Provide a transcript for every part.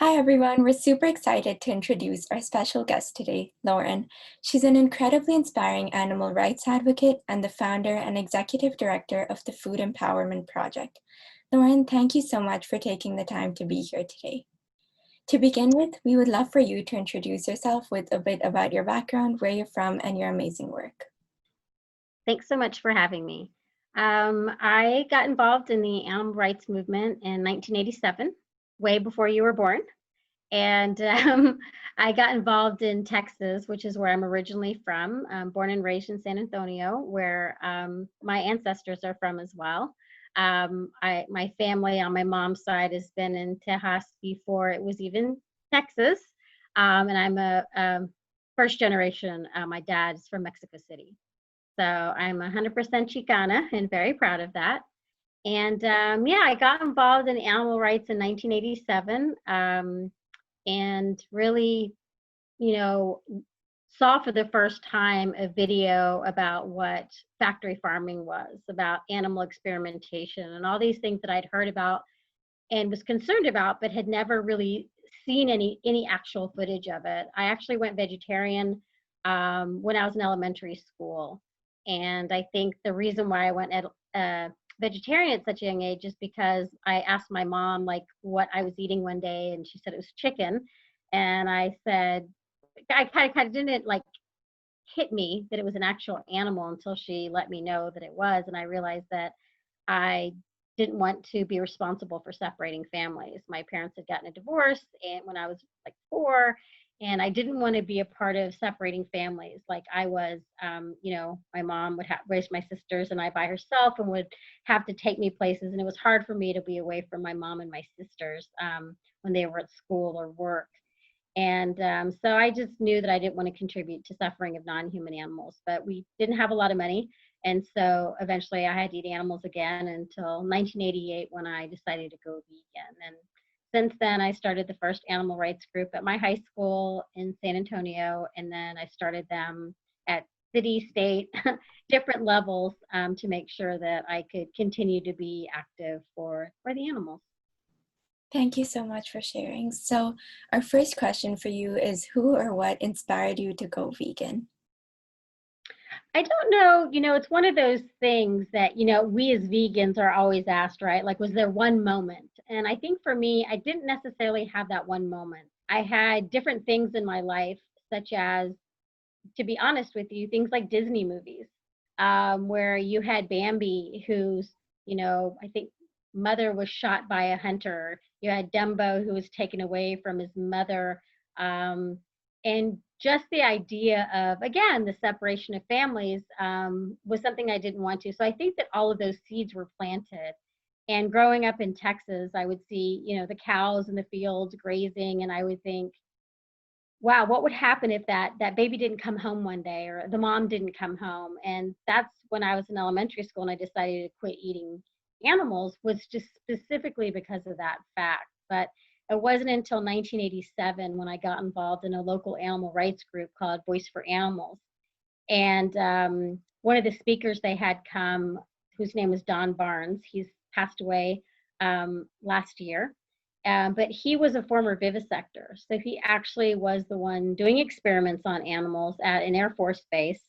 Hi everyone, we're super excited to introduce our special guest today, Lauren. She's an incredibly inspiring animal rights advocate and the founder and executive director of the Food Empowerment Project. Lauren, thank you so much for taking the time to be here today. To begin with, we would love for you to introduce yourself with a bit about your background, where you're from, and your amazing work. Thanks so much for having me. I got involved in the animal rights movement in 1987, way before you were born. And I got involved in Texas, which is where I'm originally from. I'm born and raised in San Antonio, where my ancestors are from as well. My family on my mom's side has been in Tejas before it was even Texas. And I'm a first generation. My dad's from Mexico City. So I'm 100% Chicana and very proud of that. And yeah, I got involved in animal rights in 1987 and really, you know, saw for the first time a video about what factory farming was, about animal experimentation and all these things that I'd heard about and was concerned about, but had never really seen any actual footage of it. I actually went vegetarian when I was in elementary school. And I think the reason why I went vegetarian at such a young age is because I asked my mom like what I was eating one day, and she said it was chicken, and I said I kind of didn't like hit me that it was an actual animal until she let me know that it was, and I realized that I didn't want to be responsible for separating families. My parents had gotten a divorce and when I was like 4, and I didn't want to be a part of separating families like I was. My mom would raise my sisters and I by herself and would have to take me places, and it was hard for me to be away from my mom and my sisters when they were at school or work. And so I just knew that I didn't want to contribute to suffering of non-human animals, but we didn't have a lot of money. And so eventually I had to eat animals again until 1988 when I decided to go vegan. And since then, I started the first animal rights group at my high school in San Antonio. And then I started them at city, state, different levels to make sure that I could continue to be active for the animals. Thank you so much for sharing. So, our first question for you is who or what inspired you to go vegan? I don't know, it's one of those things that, we as vegans are always asked, right? Like, was there one moment? And I think for me, I didn't necessarily have that one moment. I had different things in my life, such as, to be honest with you, things like Disney movies, where you had Bambi, whose, I think mother was shot by a hunter. You had Dumbo, who was taken away from his mother. And just the idea of, again, the separation of families was something I didn't want to. So I think that all of those seeds were planted. And growing up in Texas, I would see, the cows in the fields grazing, and I would think, wow, what would happen if that baby didn't come home one day or the mom didn't come home? And that's when I was in elementary school and I decided to quit eating animals, was just specifically because of that fact. But it wasn't until 1987 when I got involved in a local animal rights group called Voice for Animals. And one of the speakers they had come, whose name is Don Barnes, he's passed away last year. But he was a former vivisector. So he actually was the one doing experiments on animals at an Air Force base.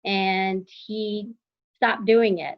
And he stopped doing it.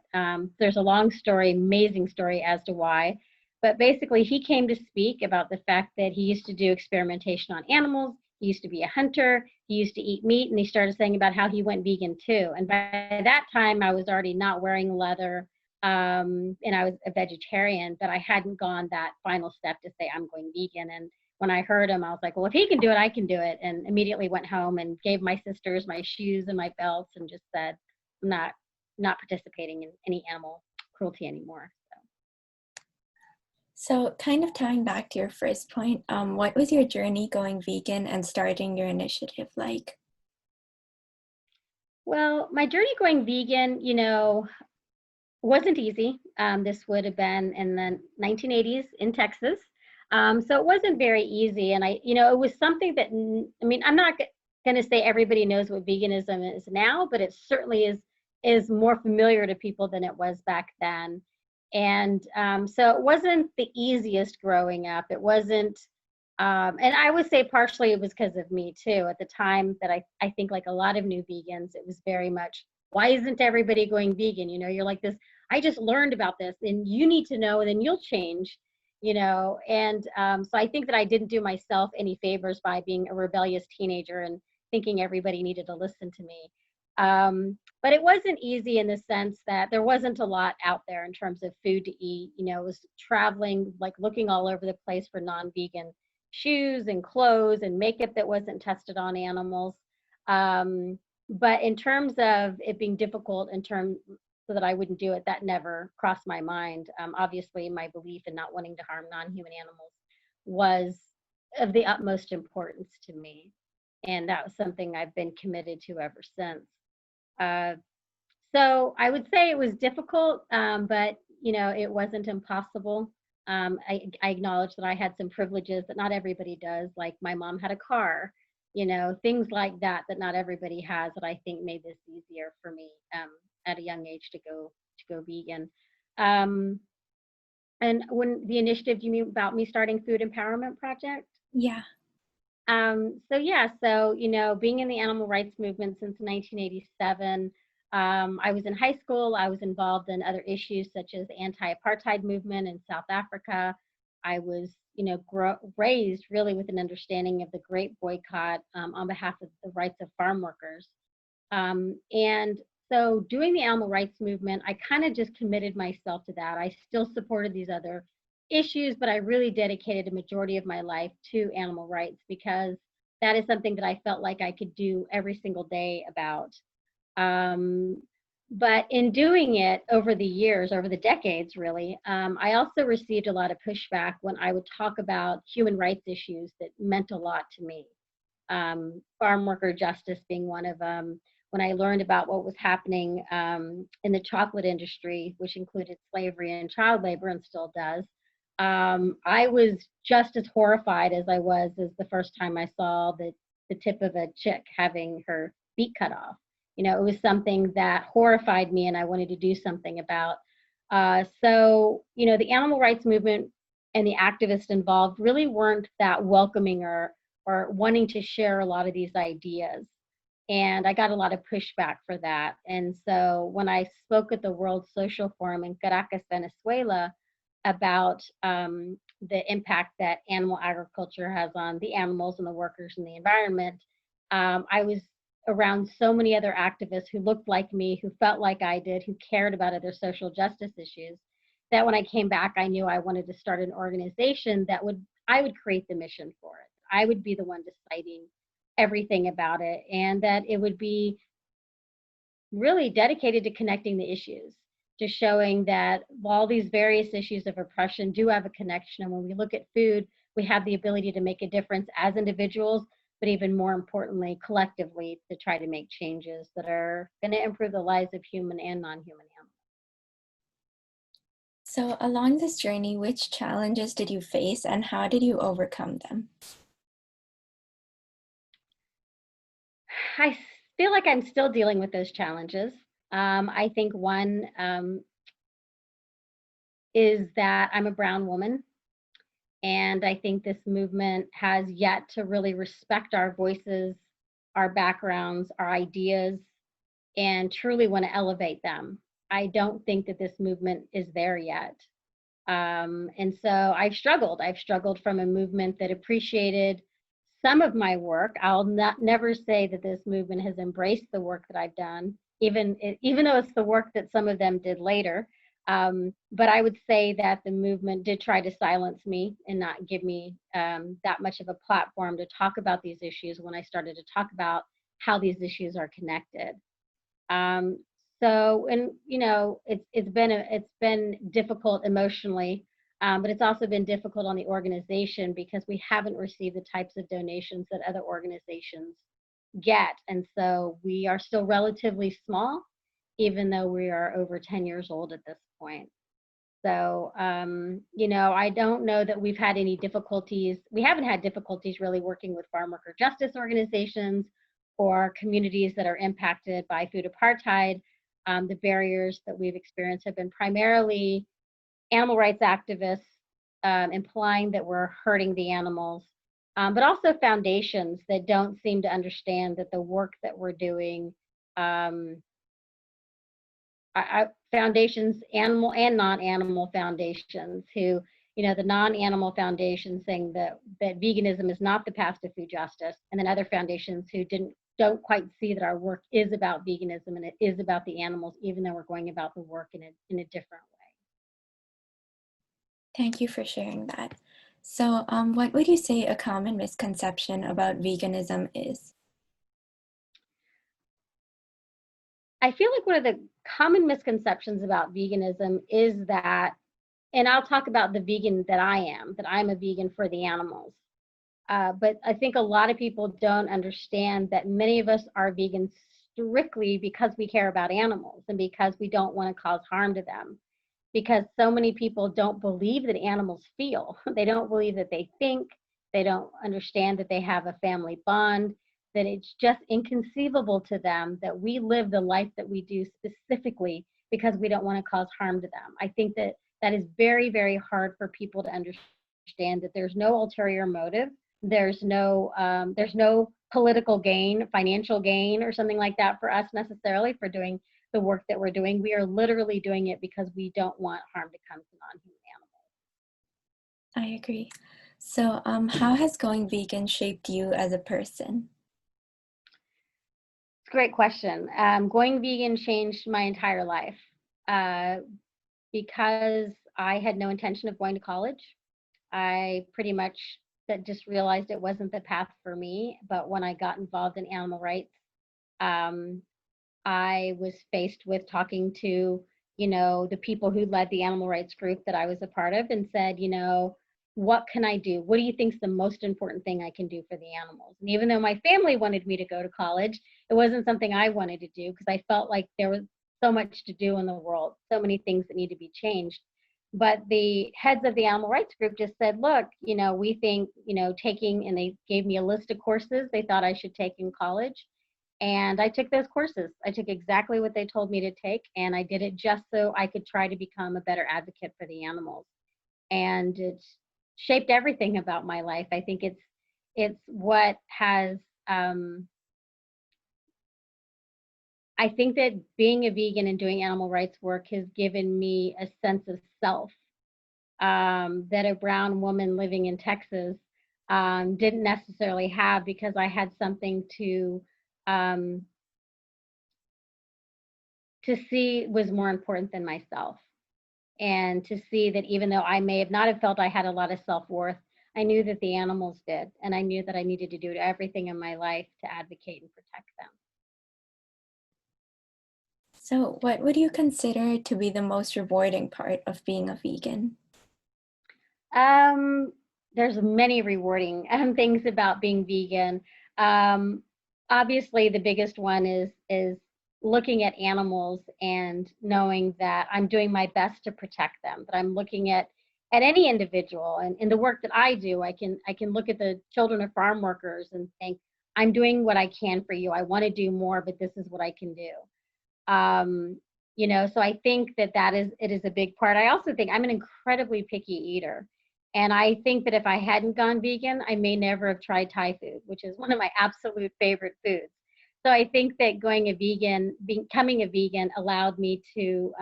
There's a long story, amazing story as to why. But basically, he came to speak about the fact that he used to do experimentation on animals. He used to be a hunter. He used to eat meat. And he started saying about how he went vegan too. And by that time, I was already not wearing leather. And I was a vegetarian, but I hadn't gone that final step to say I'm going vegan. And when I heard him, I was like, well, if he can do it, I can do it. And immediately went home and gave my sisters my shoes and my belts and just said, I'm not participating in any animal cruelty anymore. So, kind of tying back to your first point, what was your journey going vegan and starting your initiative like? Well, my journey going vegan, wasn't easy. This would have been in the 1980s in Texas. So it wasn't very easy. And it was something that, I'm not going to say everybody knows what veganism is now, but it certainly is more familiar to people than it was back then. And so it wasn't the easiest growing up. It wasn't And I would say partially it was because of me too. At the time that I think like a lot of new vegans, it was very much, why isn't everybody going vegan? You know, you're like this, I just learned about this and you need to know and then you'll change, you know. And so I think that I didn't do myself any favors by being a rebellious teenager and thinking everybody needed to listen to me. But it wasn't easy in the sense that there wasn't a lot out there in terms of food to eat. You know, it was traveling, like looking all over the place for non-vegan shoes and clothes and makeup that wasn't tested on animals. Um, but in terms of it being difficult in terms so that I wouldn't do it, that never crossed my mind. Obviously, my belief in not wanting to harm non-human animals was of the utmost importance to me. And that was something I've been committed to ever since. Uh, so I would say it was difficult, but you know, it wasn't impossible. I acknowledge that I had some privileges that not everybody does, like my mom had a car, you know, things like that that not everybody has that I think made this easier for me at a young age to go vegan. Um, and when the initiative, you mean about me starting Food Empowerment Project? Yeah. So yeah, so you know, being in the animal rights movement since 1987, I was in high school. I was involved in other issues such as anti-apartheid movement in South Africa. I was, you know, raised really with an understanding of the Great Boycott on behalf of the rights of farm workers. And so doing the animal rights movement, I kind of just committed myself to that. I still supported these other issues, but I really dedicated a majority of my life to animal rights because that is something that I felt like I could do every single day about. Um, but in doing it over the years, over the decades, really, I also received a lot of pushback when I would talk about human rights issues that meant a lot to me. Farm worker justice being one of them. When I learned about what was happening in the chocolate industry, which included slavery and child labor and still does, I was just as horrified as I was as the first time I saw the tip of a chick having her beak cut off. You know, it was something that horrified me and I wanted to do something about. So, you know, the animal rights movement and the activists involved really weren't that welcoming or wanting to share a lot of these ideas. And I got a lot of pushback for that. And so when I spoke at the World Social Forum in Caracas, Venezuela, about the impact that animal agriculture has on the animals and the workers and the environment, I was around so many other activists who looked like me, who felt like I did, who cared about other social justice issues, that when I came back, I knew I wanted to start an organization that I would create the mission for it. I would be the one deciding everything about it, and that it would be really dedicated to connecting the issues, to showing that all these various issues of oppression do have a connection. And when we look at food, we have the ability to make a difference as individuals, but even more importantly, collectively, to try to make changes that are going to improve the lives of human and non-human animals. So, along this journey, which challenges did you face and how did you overcome them? I feel like I'm still dealing with those challenges. I think one is that I'm a brown woman. And I think this movement has yet to really respect our voices, our backgrounds, our ideas, and truly want to elevate them. I don't think that this movement is there yet. And so I've struggled. I've struggled from a movement that appreciated some of my work. I'll never say that this movement has embraced the work that I've done, even though it's the work that some of them did later. But I would say that the movement did try to silence me and not give me that much of a platform to talk about these issues when I started to talk about how these issues are connected. Um, so, and you know, it's been difficult emotionally, but it's also been difficult on the organization because we haven't received the types of donations that other organizations get, and so we are still relatively small, even though we are over 10 years old at this point. So, you know, I don't know that we've had any difficulties. We haven't had difficulties really working with farm worker justice organizations or communities that are impacted by food apartheid. The barriers that we've experienced have been primarily animal rights activists implying that we're hurting the animals but also foundations that don't seem to understand that the work that we're doing, um, foundations, animal and non-animal foundations, who, the non-animal foundations saying that veganism is not the path to food justice, and then other foundations who don't quite see that our work is about veganism and it is about the animals, even though we're going about the work in a different way. Thank you for sharing that. So, what would you say a common misconception about veganism is? I feel like one of the common misconceptions about veganism is that, and I'll talk about the vegan that I am, that I'm a vegan for the animals. But I think a lot of people don't understand that many of us are vegans strictly because we care about animals and because we don't want to cause harm to them. Because so many people don't believe that animals feel. They don't believe that they think. They don't understand that they have a family bond, that it's just inconceivable to them that we live the life that we do specifically because we don't want to cause harm to them. I think that that is very, very hard for people to understand, that there's no ulterior motive. There's no political gain, financial gain, or something like that for us necessarily for doing the work that we're doing. We are literally doing it because we don't want harm to come to non-human animals. I agree. So, how has going vegan shaped you as a person? It's a great question. Going vegan changed my entire life uh, because I had no intention of going to college. I pretty much that just realized it wasn't the path for me. But when I got involved in animal rights, um, I was faced with talking to, the people who led the animal rights group that I was a part of, and said, what can I do? What do you think is the most important thing I can do for the animals? And even though my family wanted me to go to college, it wasn't something I wanted to do because I felt like there was so much to do in the world, so many things that need to be changed. But the heads of the animal rights group just said, look, we think, taking, and they gave me a list of courses they thought I should take in college, and I took those courses. I took exactly what they told me to take, and I did it just so I could try to become a better advocate for the animals. And it's shaped everything about my life. I think it's what has I think that being a vegan and doing animal rights work has given me a sense of self, that a brown woman living in Texas didn't necessarily have, because I had something um, to see was more important than myself. And to see that even though I may have not have felt I had a lot of self-worth, I knew that the animals did. And I knew that I needed to do everything in my life to advocate and protect them. So, what would you consider to be the most rewarding part of being a vegan? Um, there's many rewarding things about being vegan. Um, Obviously, the biggest one is looking at animals and knowing that I'm doing my best to protect them. That I'm looking at any individual, and in the work that I do, I can look at the children of farm workers and think, I'm doing what I can for you. I want to do more, but this is what I can do. um so I think that is a big part. I also think I'm an incredibly picky eater, and I think that if I hadn't gone vegan, I may never have tried Thai food, which is one of my absolute favorite foods. So I think that becoming a vegan allowed me to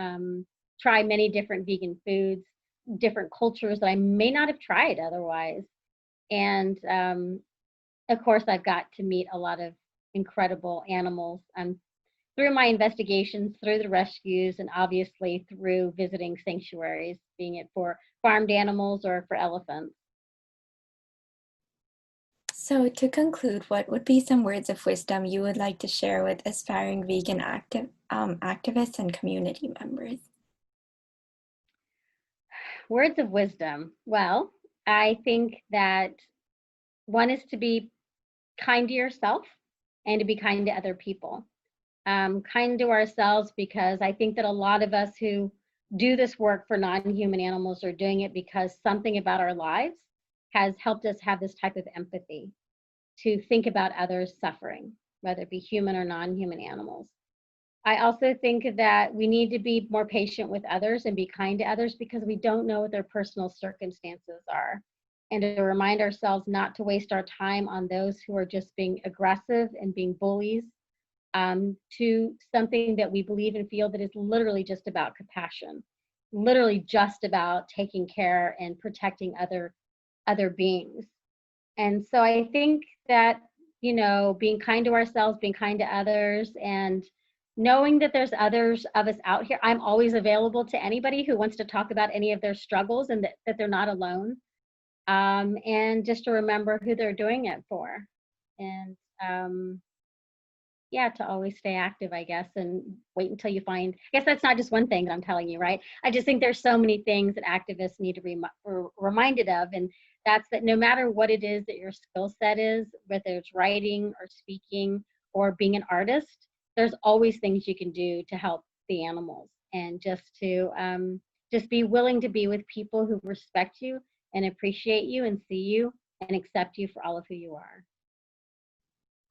try many different vegan foods, different cultures that I may not have tried otherwise. And of course, I've got to meet a lot of incredible animals. Through my investigations, through the rescues, and obviously through visiting sanctuaries, being it for farmed animals or for elephants. So, to conclude, what would be some words of wisdom you would like to share with aspiring vegan activists and community members? Words of wisdom. Well, I think that one is to be kind to yourself and to be kind to other people. Kind to ourselves, because I think that a lot of us who do this work for non-human animals are doing it because something about our lives has helped us have this type of empathy to think about others suffering, whether it be human or non-human animals. I also think that we need to be more patient with others and be kind to others because we don't know what their personal circumstances are. and to remind ourselves not to waste our time on those who are just being aggressive and being bullies, to something that we believe and feel that is literally just about compassion, literally just about taking care and protecting other beings. And so I think that, being kind to ourselves, being kind to others, and knowing that there's others of us out here. I'm always available to anybody who wants to talk about any of their struggles, and that they're not alone. And just to remember who they're doing it for. And yeah, to always stay active, I guess, and wait until you find. I guess that's not just one thing that I'm telling you, right? I just think there's so many things that activists need to be reminded of, and that's that no matter what it is that your skill set is, whether it's writing or speaking or being an artist, there's always things you can do to help the animals, and just be willing to be with people who respect you and appreciate you and see you and accept you for all of who you are.